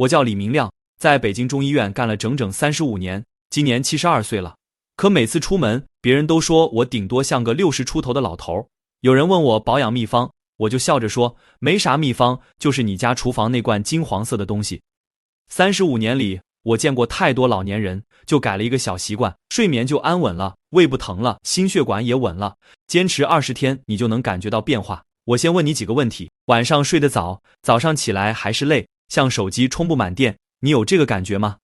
我叫李明亮，在北京中医院干了整整35年，今年72岁了。可每次出门，别人都说我顶多像个60出头的老头。有人问我保养秘方，我就笑着说，没啥秘方，就是你家厨房那罐金黄色的东西。35年里，我见过太多老年人，就改了一个小习惯，睡眠就安稳了，胃不疼了，心血管也稳了。坚持20天，你就能感觉到变化。我先问你几个问题：晚上睡得早，早上起来还是累，像手机充不满电，你有这个感觉吗？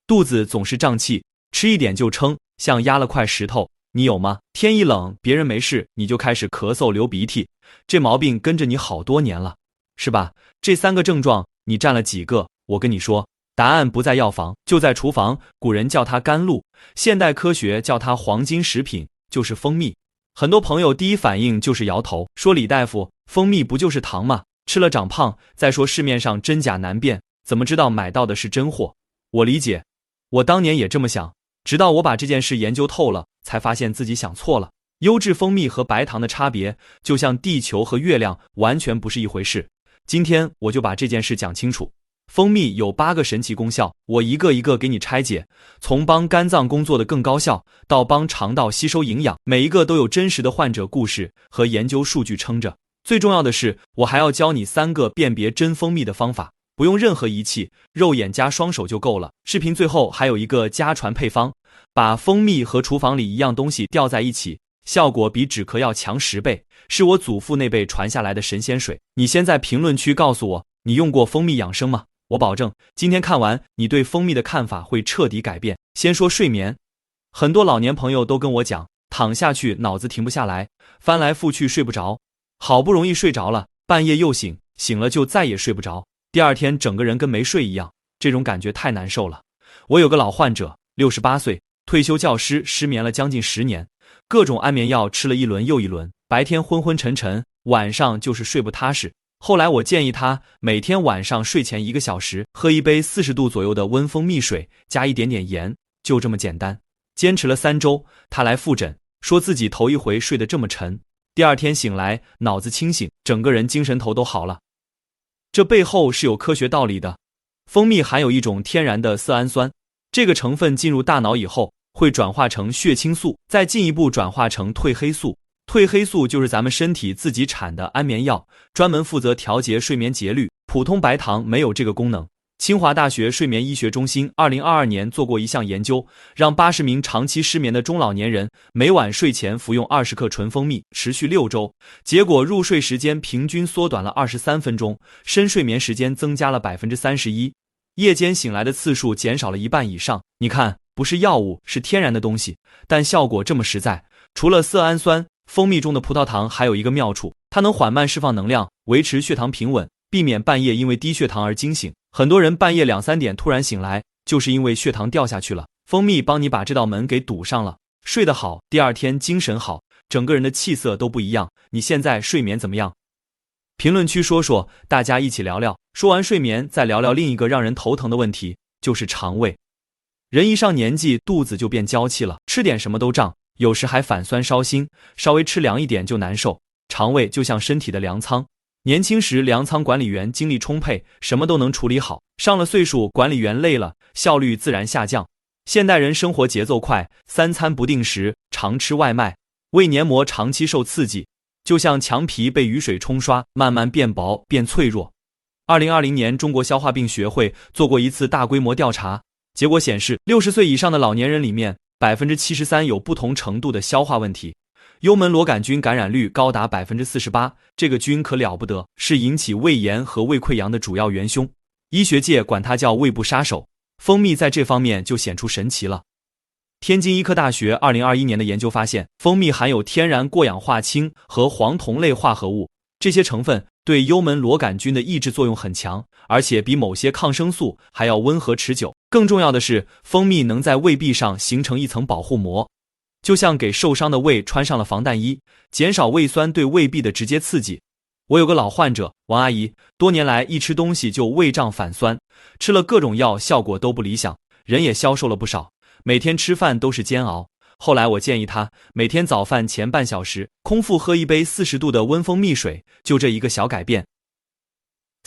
肚子总是胀气，吃一点就撑，像压了块石头，你有吗？天一冷，别人没事，你就开始咳嗽流鼻涕，这毛病跟着你好多年了，是吧？这3个症状你占了几个？我跟你说，答案不在药房，就在厨房。古人叫它甘露，现代科学叫它黄金食品，就是蜂蜜。很多朋友第一反应就是摇头，说李大夫，蜂蜜不就是糖吗？吃了长胖。再说市面上真假难辨，怎么知道买到的是真货？我理解，我当年也这么想，直到我把这件事研究透了，才发现自己想错了。优质蜂蜜和白糖的差别，就像地球和月亮完全不是一回事。今天我就把这件事讲清楚。蜂蜜有8个神奇功效，我一个一个给你拆解，从帮肝脏工作的更高效，到帮肠道吸收营养，每一个都有真实的患者故事和研究数据撑着。最重要的是，我还要教你3个辨别真蜂蜜的方法，不用任何仪器，肉眼加双手就够了。视频最后还有一个家传配方，把蜂蜜和厨房里一样东西吊在一起，效果比止咳药强10倍，是我祖父那辈传下来的神仙水。你先在评论区告诉我，你用过蜂蜜养生吗？我保证，今天看完，你对蜂蜜的看法会彻底改变。先说睡眠，很多老年朋友都跟我讲，躺下去脑子停不下来，翻来覆去睡不着，好不容易睡着了，半夜又醒，醒了就再也睡不着，第二天整个人跟没睡一样，这种感觉太难受了。我有个老患者，68岁，退休教师，失眠了将近10年，各种安眠药吃了一轮又一轮，白天昏昏沉沉，晚上就是睡不踏实。后来我建议他每天晚上睡前1个小时喝一杯40度左右的温蜂蜜水，加一点点盐，就这么简单。坚持了3周，他来复诊，说自己头一回睡得这么沉，第二天醒来脑子清醒，整个人精神头都好了。这背后是有科学道理的。蜂蜜含有一种天然的色氨酸，这个成分进入大脑以后会转化成血清素，再进一步转化成褪黑素。褪黑素就是咱们身体自己产的安眠药，专门负责调节睡眠节律，普通白糖没有这个功能。清华大学睡眠医学中心2022年做过一项研究，让80名长期失眠的中老年人每晚睡前服用20克纯蜂蜜，持续6周，结果入睡时间平均缩短了23分钟，深睡眠时间增加了 31%， 夜间醒来的次数减少了1半以上。你看，不是药物，是天然的东西，但效果这么实在。除了色氨酸，蜂蜜中的葡萄糖还有一个妙处，它能缓慢释放能量，维持血糖平稳，避免半夜因为低血糖而惊醒。很多人半夜2、3点突然醒来，就是因为血糖掉下去了。蜂蜜帮你把这道门给堵上了，睡得好，第二天精神好，整个人的气色都不一样。你现在睡眠怎么样？评论区说说，大家一起聊聊。说完睡眠，再聊聊另一个让人头疼的问题，就是肠胃。人一上年纪，肚子就变娇气了，吃点什么都胀，有时还反酸烧心，稍微吃凉一点就难受。肠胃就像身体的粮仓，年轻时粮仓管理员精力充沛，什么都能处理好，上了岁数管理员累了，效率自然下降。现代人生活节奏快，3餐不定时，常吃外卖，胃黏膜长期受刺激，就像墙皮被雨水冲刷，慢慢变薄变脆弱。2020年中国消化病学会做过一次大规模调查，结果显示60岁以上的老年人里面73%有不同程度的消化问题，幽门螺杆菌感染率高达 48%， 这个菌可了不得，是引起胃炎和胃溃疡的主要元凶，医学界管它叫胃部杀手。蜂蜜在这方面就显出神奇了。天津医科大学2021年的研究发现，蜂蜜含有天然过氧化氢和黄酮类化合物，这些成分对幽门螺杆菌的抑制作用很强，而且比某些抗生素还要温和持久。更重要的是，蜂蜜能在胃壁上形成一层保护膜，就像给受伤的胃穿上了防弹衣，减少胃酸对胃壁的直接刺激。我有个老患者王阿姨，多年来一吃东西就胃胀反酸，吃了各种药效果都不理想，人也消瘦了不少，每天吃饭都是煎熬。后来我建议她每天早饭前半小时空腹喝一杯40度的温蜂蜜水，就这一个小改变。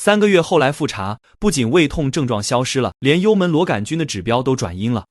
3个月后来复查，不仅胃痛症状消失了，连幽门螺杆菌的指标都转阴了。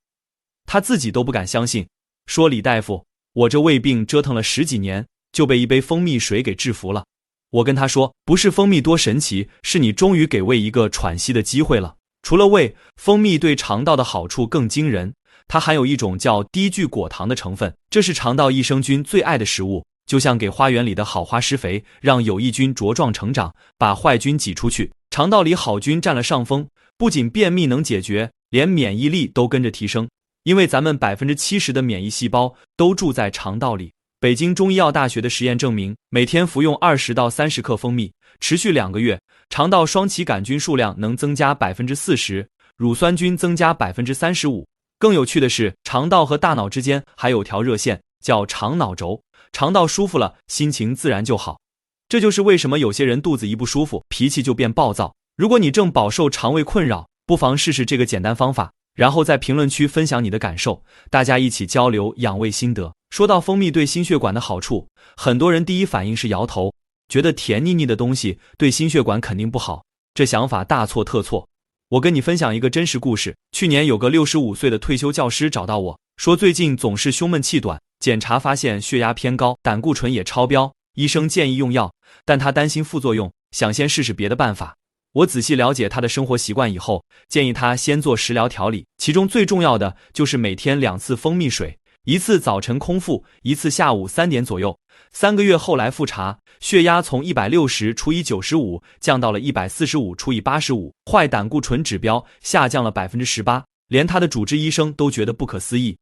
他自己都不敢相信，说李大夫，我这胃病折腾了10几年，就被一杯蜂蜜水给制服了。我跟他说，不是蜂蜜多神奇，是你终于给胃一个喘息的机会了。除了胃，蜂蜜对肠道的好处更惊人，它含有一种叫低聚果糖的成分，这是肠道益生菌最爱的食物，就像给花园里的好花施肥，让有益菌茁壮成长，把坏菌挤出去。肠道里好菌占了上风，不仅便秘能解决，连免疫力都跟着提升，因为咱们70%的免疫细胞都住在肠道里。北京中医药大学的实验证明，每天服用20到30克蜂蜜，持续2个月，肠道双歧杆菌数量能增加40%，乳酸菌增加35%。更有趣的是，肠道和大脑之间还有条热线，叫肠脑轴，肠道舒服了，心情自然就好。这就是为什么有些人肚子一不舒服，脾气就变暴躁。如果你正饱受肠胃困扰，不妨试试这个简单方法，然后在评论区分享你的感受，大家一起交流养胃心得。说到蜂蜜对心血管的好处，很多人第一反应是摇头，觉得甜腻腻的东西对心血管肯定不好，这想法大错特错。我跟你分享一个真实故事，去年有个65岁的退休教师找到我，说最近总是胸闷气短，检查发现血压偏高，胆固醇也超标，医生建议用药，但他担心副作用，想先试试别的办法。我仔细了解他的生活习惯以后，建议他先做食疗调理，其中最重要的就是每天2次蜂蜜水，一次早晨空腹，一次下午3点左右。3个月后来复查，血压从160除以95降到了145除以85，坏胆固醇指标下降了18%，连他的主治医生都觉得不可思议。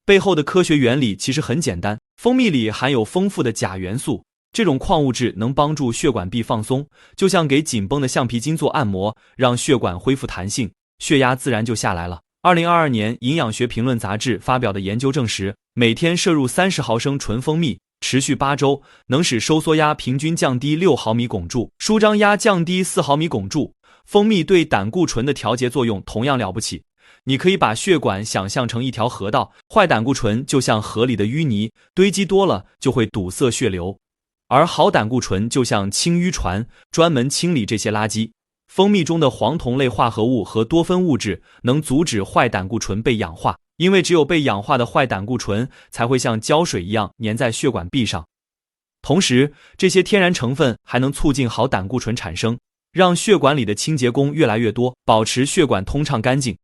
背后的科学原理其实很简单，蜂蜜里含有丰富的钾元素，这种矿物质能帮助血管壁放松，就像给紧绷的橡皮筋做按摩，让血管恢复弹性，血压自然就下来了。2022年营养学评论杂志发表的研究证实，每天摄入30毫升纯蜂蜜，持续8周，能使收缩压平均降低6毫米汞柱，舒张压降低4毫米汞柱。蜂蜜对胆固醇的调节作用同样了不起，你可以把血管想象成一条河道，坏胆固醇就像河里的淤泥，堆积多了就会堵塞血流，而好胆固醇就像清淤船，专门清理这些垃圾。蜂蜜中的黄酮类化合物和多酚物质能阻止坏胆固醇被氧化，因为只有被氧化的坏胆固醇才会像胶水一样粘在血管壁上。同时，这些天然成分还能促进好胆固醇产生，让血管里的清洁工越来越多，保持血管通畅干净。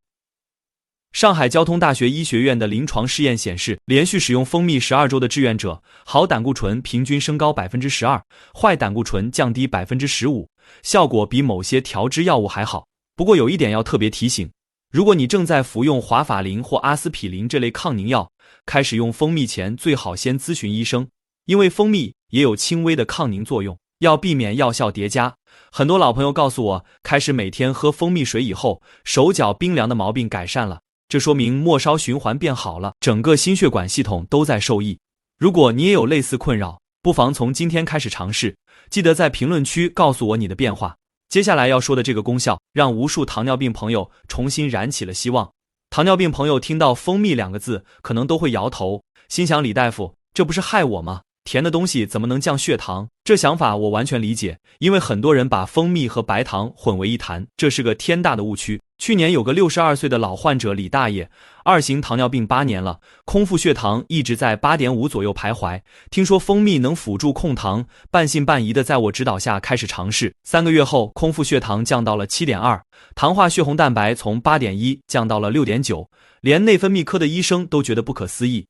上海交通大学医学院的临床试验显示，连续使用蜂蜜12周的志愿者，好胆固醇平均升高 12%， 坏胆固醇降低 15%， 效果比某些调脂药物还好。不过有一点要特别提醒，如果你正在服用华法林或阿司匹林这类抗凝药，开始用蜂蜜前最好先咨询医生，因为蜂蜜也有轻微的抗凝作用，要避免药效叠加。很多老朋友告诉我，开始每天喝蜂蜜水以后，手脚冰凉的毛病改善了，这说明末梢循环变好了，整个心血管系统都在受益。如果你也有类似困扰，不妨从今天开始尝试，记得在评论区告诉我你的变化。接下来要说的这个功效，让无数糖尿病朋友重新燃起了希望。糖尿病朋友听到蜂蜜2个字，可能都会摇头，心想李大夫，这不是害我吗？甜的东西怎么能降血糖？这想法我完全理解，因为很多人把蜂蜜和白糖混为一谈，这是个天大的误区。去年有个62岁的老患者李大爷，2型糖尿病8年了，空腹血糖一直在 8.5 左右徘徊，听说蜂蜜能辅助控糖，半信半疑的在我指导下开始尝试，3个月后空腹血糖降到了 7.2， 糖化血红蛋白从 8.1 降到了 6.9， 连内分泌科的医生都觉得不可思议。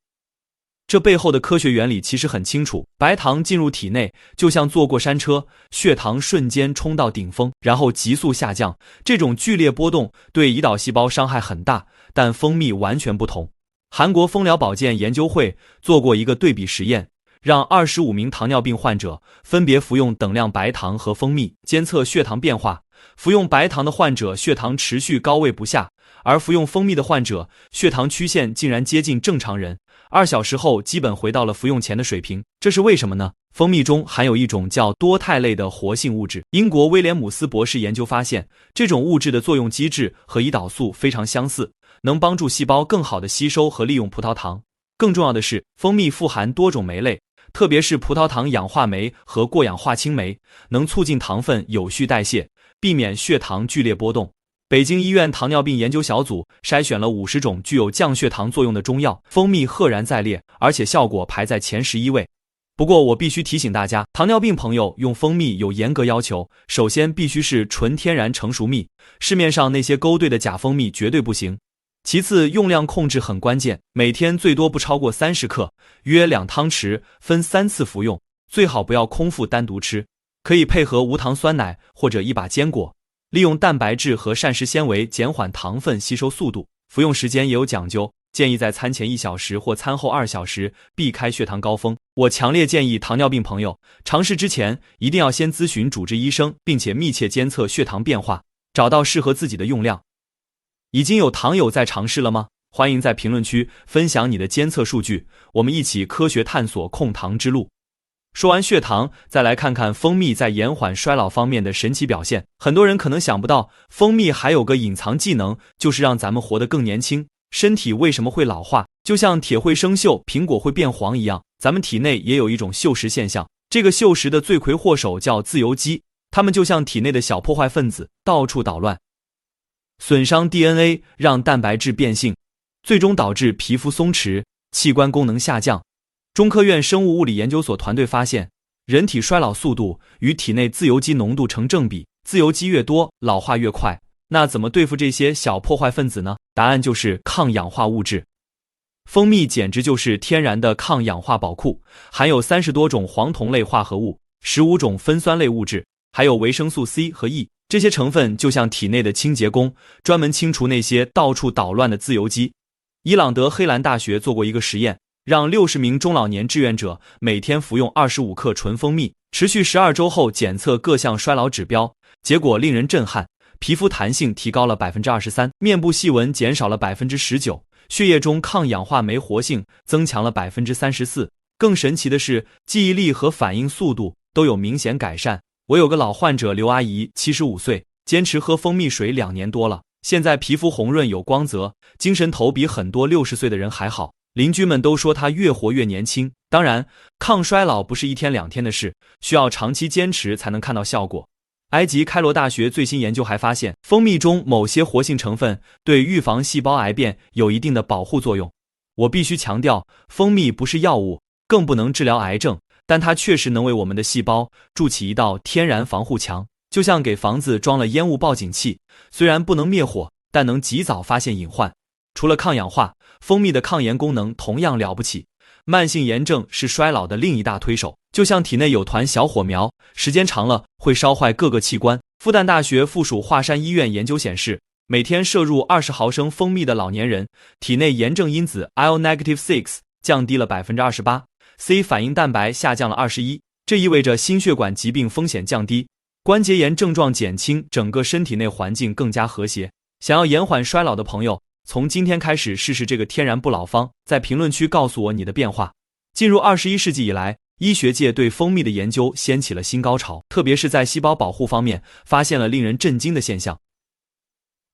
这背后的科学原理其实很清楚，白糖进入体内就像坐过山车，血糖瞬间冲到顶峰，然后急速下降，这种剧烈波动对胰岛细胞伤害很大，但蜂蜜完全不同。韩国蜂疗保健研究会做过一个对比实验，让25名糖尿病患者分别服用等量白糖和蜂蜜，监测血糖变化。服用白糖的患者血糖持续高位不下，而服用蜂蜜的患者血糖曲线竟然接近正常人，2小时后基本回到了服用前的水平。这是为什么呢？蜂蜜中含有一种叫多肽类的活性物质，英国威廉姆斯博士研究发现，这种物质的作用机制和胰岛素非常相似，能帮助细胞更好地吸收和利用葡萄糖。更重要的是，蜂蜜富含多种酶类，特别是葡萄糖氧化酶和过氧化氢酶，能促进糖分有序代谢，避免血糖剧烈波动。北京医院糖尿病研究小组筛选了50种具有降血糖作用的中药，蜂蜜赫然在列，而且效果排在前11位。不过我必须提醒大家，糖尿病朋友用蜂蜜有严格要求，首先必须是纯天然成熟蜜，市面上那些勾兑的假蜂蜜绝对不行。其次，用量控制很关键，每天最多不超过30克，约2汤匙，分3次服用，最好不要空腹单独吃，可以配合无糖酸奶或者一把坚果，利用蛋白质和膳食纤维减缓糖分吸收速度。服用时间也有讲究，建议在餐前1小时或餐后2小时，避开血糖高峰。我强烈建议糖尿病朋友尝试之前一定要先咨询主治医生，并且密切监测血糖变化，找到适合自己的用量。已经有糖友在尝试了吗？欢迎在评论区分享你的监测数据，我们一起科学探索控糖之路。说完血糖，再来看看蜂蜜在延缓衰老方面的神奇表现。很多人可能想不到，蜂蜜还有个隐藏技能，就是让咱们活得更年轻。身体为什么会老化？就像铁会生锈，苹果会变黄一样，咱们体内也有一种锈蚀现象。这个锈蚀的罪魁祸首叫自由基，它们就像体内的小破坏分子，到处捣乱，损伤 DNA， 让蛋白质变性，最终导致皮肤松弛，器官功能下降。中科院生物物理研究所团队发现，人体衰老速度与体内自由基浓度成正比，自由基越多，老化越快。那怎么对付这些小破坏分子呢？答案就是抗氧化物质。蜂蜜简直就是天然的抗氧化宝库，含有30多种黄酮类化合物，15种酚酸类物质，还有维生素 C 和 E， 这些成分就像体内的清洁工，专门清除那些到处捣乱的自由基。伊朗德黑兰大学做过一个实验，让60名中老年志愿者每天服用25克纯蜂蜜，持续12周后检测各项衰老指标，结果令人震撼。皮肤弹性提高了 23%， 面部细纹减少了 19%， 血液中抗氧化酶活性增强了 34%。 更神奇的是，记忆力和反应速度都有明显改善。我有个老患者刘阿姨，75岁，坚持喝蜂蜜水2年多了，现在皮肤红润有光泽，精神头比很多60岁的人还好。邻居们都说她越活越年轻。当然，抗衰老不是1天2天的事，需要长期坚持才能看到效果。埃及开罗大学最新研究还发现，蜂蜜中某些活性成分对预防细胞癌变有一定的保护作用。我必须强调，蜂蜜不是药物，更不能治疗癌症，但它确实能为我们的细胞筑起一道天然防护墙，就像给房子装了烟雾报警器，虽然不能灭火，但能及早发现隐患。除了抗氧化，蜂蜜的抗炎功能同样了不起。慢性炎症是衰老的另一大推手，就像体内有团小火苗，时间长了会烧坏各个器官。复旦大学附属华山医院研究显示，每天摄入20毫升蜂蜜的老年人，体内炎症因子 IL-6 降低了 28%， C 反应蛋白下降了 21%， 这意味着心血管疾病风险降低，关节炎症状减轻，整个身体内环境更加和谐。想要延缓衰老的朋友，从今天开始试试这个天然不老方，在评论区告诉我你的变化。进入21世纪以来，医学界对蜂蜜的研究掀起了新高潮，特别是在细胞保护方面发现了令人震惊的现象。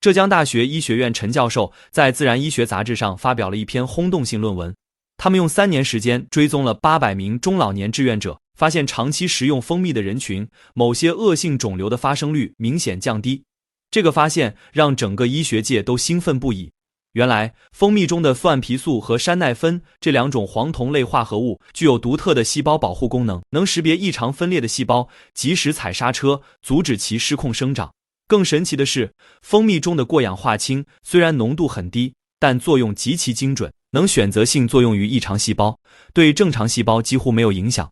浙江大学医学院陈教授在《自然医学》杂志上发表了一篇轰动性论文，他们用3年时间追踪了800名中老年志愿者，发现长期食用蜂蜜的人群，某些恶性肿瘤的发生率明显降低。这个发现让整个医学界都兴奋不已。原来，蜂蜜中的富氨皮素和山奈酚这2种黄酮类化合物具有独特的细胞保护功能，能识别异常分裂的细胞，及时踩刹车，阻止其失控生长。更神奇的是，蜂蜜中的过氧化氢虽然浓度很低，但作用极其精准，能选择性作用于异常细胞，对正常细胞几乎没有影响。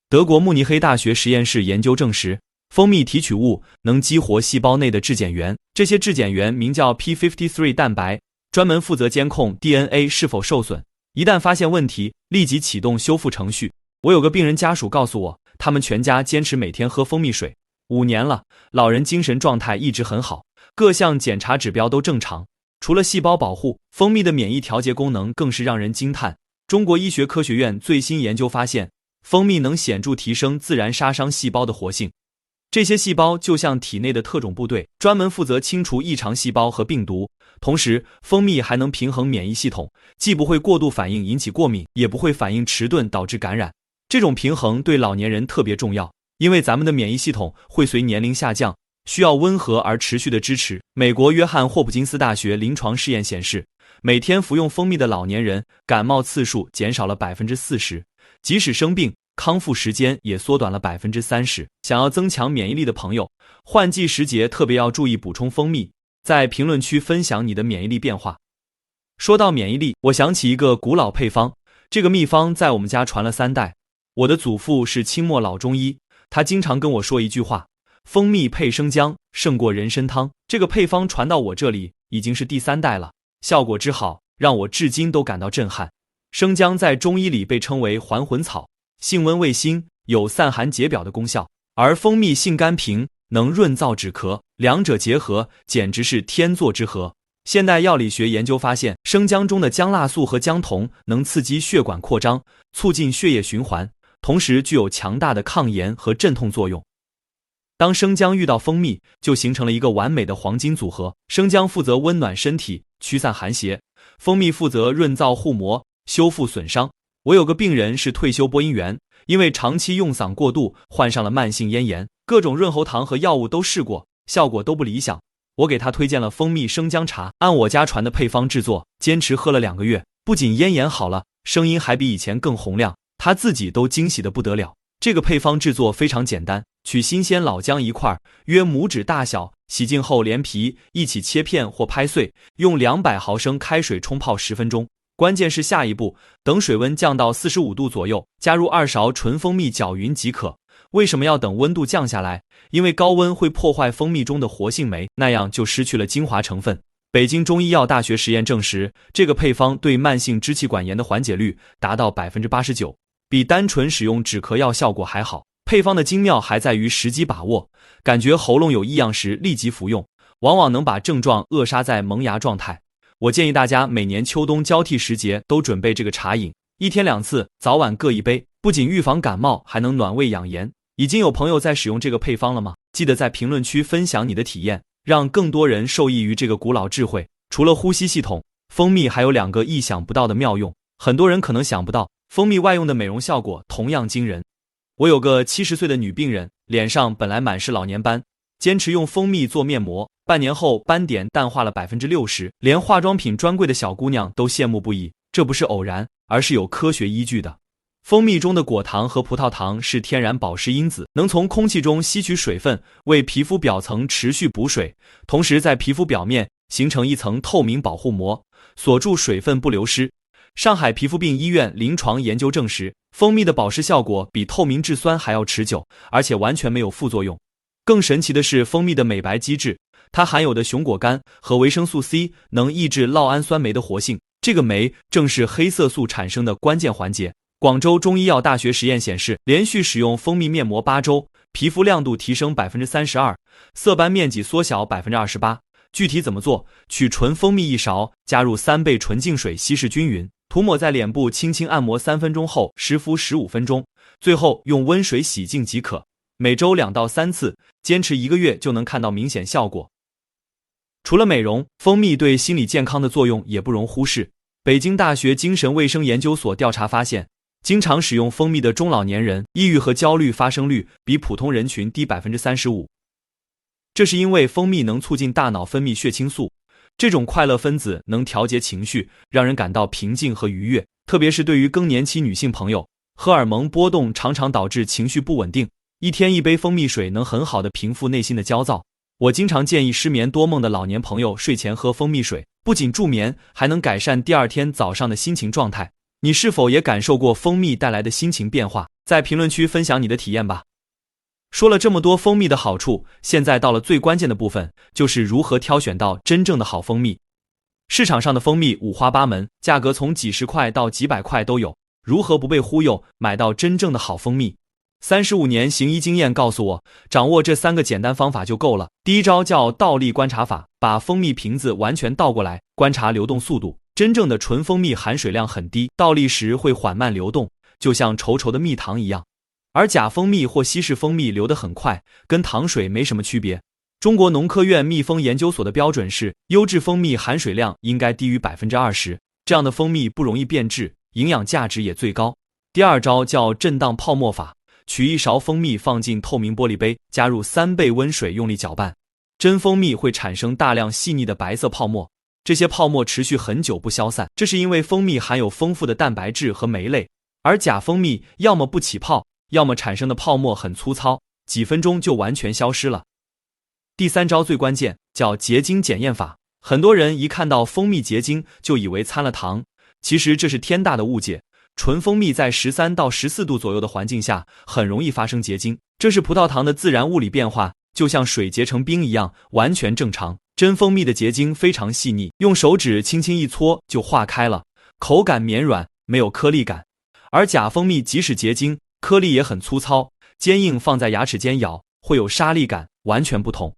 德国慕尼黑大学实验室研究证实，蜂蜜提取物能激活细胞内的质碱原，这些质碱原名叫 P53 蛋白，专门负责监控 DNA 是否受损。一旦发现问题，立即启动修复程序。我有个病人家属告诉我，他们全家坚持每天喝蜂蜜水5年了，老人精神状态一直很好，各项检查指标都正常。除了细胞保护，蜂蜜的免疫调节功能更是让人惊叹。中国医学科学院最新研究发现，蜂蜜能显著提升自然杀伤细胞的活性。这些细胞就像体内的特种部队，专门负责清除异常细胞和病毒。同时，蜂蜜还能平衡免疫系统，既不会过度反应引起过敏，也不会反应迟钝导致感染。这种平衡对老年人特别重要，因为咱们的免疫系统会随年龄下降，需要温和而持续的支持。美国约翰霍普金斯大学临床试验显示，每天服用蜂蜜的老年人感冒次数减少了 40%， 即使生病，康复时间也缩短了 30%。 想要增强免疫力的朋友，换季时节特别要注意补充蜂蜜。在评论区分享你的免疫力变化。说到免疫力，我想起一个古老配方，这个秘方在我们家传了3代。我的祖父是清末老中医，他经常跟我说一句话：蜂蜜配生姜胜过人参汤。这个配方传到我这里已经是第3代了，效果之好让我至今都感到震撼。生姜在中医里被称为还魂草，性温味辛，有散寒解表的功效，而蜂蜜性甘平，能润燥止咳，两者结合简直是天作之合。现代药理学研究发现，生姜中的姜辣素和姜酮能刺激血管扩张，促进血液循环，同时具有强大的抗炎和镇痛作用。当生姜遇到蜂蜜，就形成了一个完美的黄金组合。生姜负责温暖身体，驱散寒邪，蜂蜜负责润燥护膜，修复损伤。我有个病人是退休播音员，因为长期用嗓过度，患上了慢性咽炎，各种润喉糖和药物都试过，效果都不理想。我给他推荐了蜂蜜生姜茶，按我家传的配方制作，坚持喝了2个月，不仅咽炎好了，声音还比以前更洪亮，他自己都惊喜得不得了。这个配方制作非常简单，取新鲜老姜1块，约拇指大小，洗净后连皮一起切片或拍碎，用200毫升开水冲泡10分钟。关键是下一步，等水温降到45度左右，加入2勺纯蜂蜜搅匀即可。为什么要等温度降下来？因为高温会破坏蜂蜜中的活性酶，那样就失去了精华成分。北京中医药大学实验证实，这个配方对慢性支气管炎的缓解率达到 89%， 比单纯使用止咳药效果还好。配方的精妙还在于时机把握，感觉喉咙有异样时立即服用，往往能把症状扼杀在萌芽状态。我建议大家每年秋冬交替时节都准备这个茶饮，1天2次，早晚各1杯，不仅预防感冒，还能暖胃养颜。已经有朋友在使用这个配方了吗？记得在评论区分享你的体验，让更多人受益于这个古老智慧。除了呼吸系统，蜂蜜还有2个意想不到的妙用，很多人可能想不到，蜂蜜外用的美容效果同样惊人。我有个70岁的女病人，脸上本来满是老年斑，坚持用蜂蜜做面膜，半年后斑点淡化了 60%， 连化妆品专柜的小姑娘都羡慕不已。这不是偶然，而是有科学依据的。蜂蜜中的果糖和葡萄糖是天然保湿因子，能从空气中吸取水分，为皮肤表层持续补水，同时在皮肤表面形成一层透明保护膜，锁住水分不流失。上海皮肤病医院临床研究证实，蜂蜜的保湿效果比透明质酸还要持久，而且完全没有副作用。更神奇的是蜂蜜的美白机制，它含有的熊果苷和维生素 C 能抑制酪氨酸酶的活性，这个酶正是黑色素产生的关键环节。广州中医药大学实验显示，连续使用蜂蜜面膜8周，皮肤亮度提升 32%， 色斑面积缩小 28%。 具体怎么做？取纯蜂蜜1勺，加入3倍纯净水稀释均匀，涂抹在脸部，轻轻按摩3分钟后湿敷15分钟，最后用温水洗净即可。每周2到3次，坚持1个月就能看到明显效果。除了美容，蜂蜜对心理健康的作用也不容忽视。北京大学精神卫生研究所调查发现，经常使用蜂蜜的中老年人，抑郁和焦虑发生率比普通人群低 35%。 这是因为蜂蜜能促进大脑分泌血清素，这种快乐分子能调节情绪，让人感到平静和愉悦。特别是对于更年期女性朋友，荷尔蒙波动常常导致情绪不稳定，1天1杯蜂蜜水能很好的平复内心的焦躁。我经常建议失眠多梦的老年朋友睡前喝蜂蜜水，不仅助眠，还能改善第2天早上的心情状态。你是否也感受过蜂蜜带来的心情变化？在评论区分享你的体验吧。说了这么多蜂蜜的好处，现在到了最关键的部分，就是如何挑选到真正的好蜂蜜。市场上的蜂蜜五花八门，价格从几十块到几百块都有，如何不被忽悠，买到真正的好蜂蜜？35年行医经验告诉我，掌握这3个简单方法就够了。第一招叫倒立观察法，把蜂蜜瓶子完全倒过来，观察流动速度。真正的纯蜂蜜含水量很低，倒立时会缓慢流动，就像稠稠的蜜糖一样。而假蜂蜜或稀释蜂蜜流得很快，跟糖水没什么区别。中国农科院蜜蜂研究所的标准是，优质蜂蜜含水量应该低于 20%， 这样的蜂蜜不容易变质，营养价值也最高。第二招叫震荡泡沫法，取1勺蜂蜜放进透明玻璃杯，加入3倍温水，用力搅拌。真蜂蜜会产生大量细腻的白色泡沫，这些泡沫持续很久不消散，这是因为蜂蜜含有丰富的蛋白质和酶类，而假蜂蜜要么不起泡，要么产生的泡沫很粗糙，几分钟就完全消失了。第3招最关键，叫结晶检验法。很多人一看到蜂蜜结晶就以为掺了糖，其实这是天大的误解。纯蜂蜜在13到14度左右的环境下很容易发生结晶，这是葡萄糖的自然物理变化，就像水结成冰一样，完全正常。真蜂蜜的结晶非常细腻，用手指轻轻一搓就化开了，口感绵软，没有颗粒感。而假蜂蜜即使结晶，颗粒也很粗糙，坚硬，放在牙齿间咬会有沙粒感，完全不同。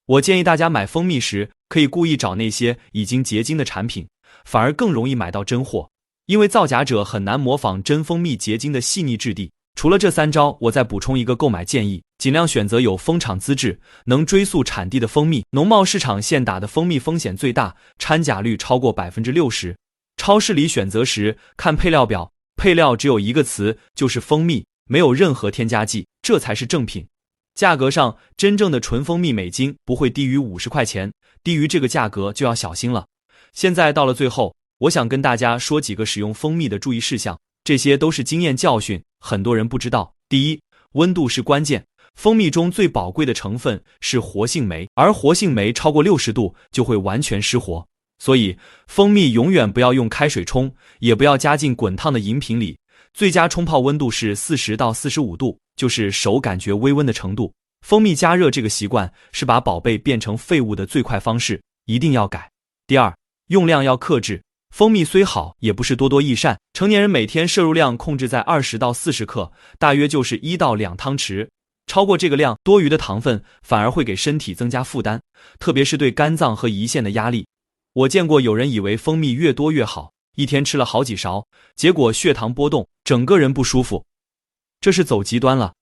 我建议大家买蜂蜜时，可以故意找那些已经结晶的产品，反而更容易买到真货，因为造假者很难模仿真蜂蜜结晶的细腻质地。除了这3招，我再补充一个购买建议，尽量选择有蜂场资质、能追溯产地的蜂蜜。农贸市场现打的蜂蜜风险最大，掺假率超过 60%。超市里选择时看配料表，配料只有一个词，就是蜂蜜，没有任何添加剂，这才是正品。价格上，真正的纯蜂蜜每斤不会低于50块钱，低于这个价格就要小心了。现在到了最后，我想跟大家说几个使用蜂蜜的注意事项，这些都是经验教训，很多人不知道。第一，温度是关键。蜂蜜中最宝贵的成分是活性酶，而活性酶超过60度就会完全失活。所以，蜂蜜永远不要用开水冲，也不要加进滚烫的饮品里。最佳冲泡温度是40到45度，就是手感觉微温的程度。蜂蜜加热这个习惯是把宝贝变成废物的最快方式，一定要改。第二，用量要克制。蜂蜜虽好，也不是多多益善。成年人每天摄入量控制在20到40克，大约就是1到2汤匙。超过这个量，多余的糖分反而会给身体增加负担，特别是对肝脏和胰腺的压力。我见过有人以为蜂蜜越多越好，一天吃了好几勺，结果血糖波动，整个人不舒服，这是走极端了。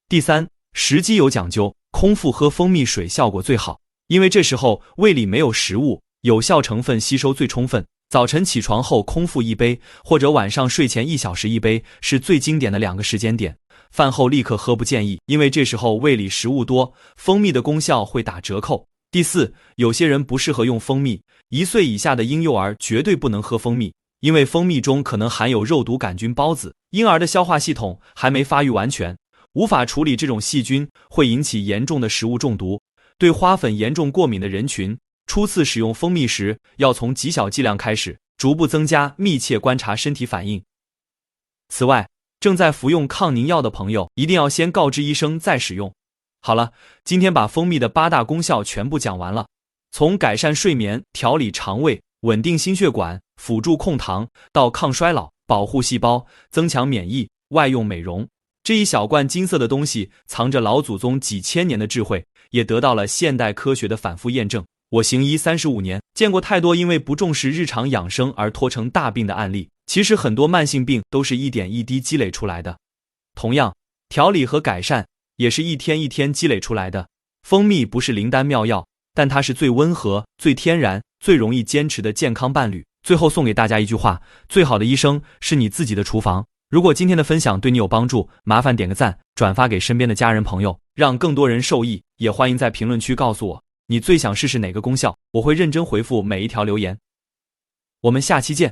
第三，时机有讲究，空腹喝蜂蜜水效果最好，因为这时候胃里没有食物，有效成分吸收最充分。早晨起床后空腹1杯，或者晚上睡前1小时1杯，是最经典的2个时间点。饭后立刻喝不建议，因为这时候胃里食物多，蜂蜜的功效会打折扣。第四，有些人不适合用蜂蜜，1岁以下的婴幼儿绝对不能喝蜂蜜，因为蜂蜜中可能含有肉毒杆菌孢子，婴儿的消化系统还没发育完全，无法处理这种细菌，会引起严重的食物中毒。对花粉严重过敏的人群，初次使用蜂蜜时，要从极小剂量开始，逐步增加，密切观察身体反应。此外，正在服用抗凝药的朋友，一定要先告知医生再使用。好了，今天把蜂蜜的8大功效全部讲完了，从改善睡眠、调理肠胃、稳定心血管、辅助控糖，到抗衰老、保护细胞、增强免疫、外用美容，这一小罐金色的东西藏着老祖宗几千年的智慧，也得到了现代科学的反复验证。我行医35年，见过太多因为不重视日常养生而拖成大病的案例。其实很多慢性病都是一点一滴积累出来的。同样，调理和改善也是一天一天积累出来的。蜂蜜不是灵丹妙药，但它是最温和、最天然、最容易坚持的健康伴侣。最后送给大家一句话：最好的医生是你自己的厨房。如果今天的分享对你有帮助，麻烦点个赞，转发给身边的家人朋友，让更多人受益。也欢迎在评论区告诉我，你最想试试哪个功效，我会认真回复每一条留言。我们下期见。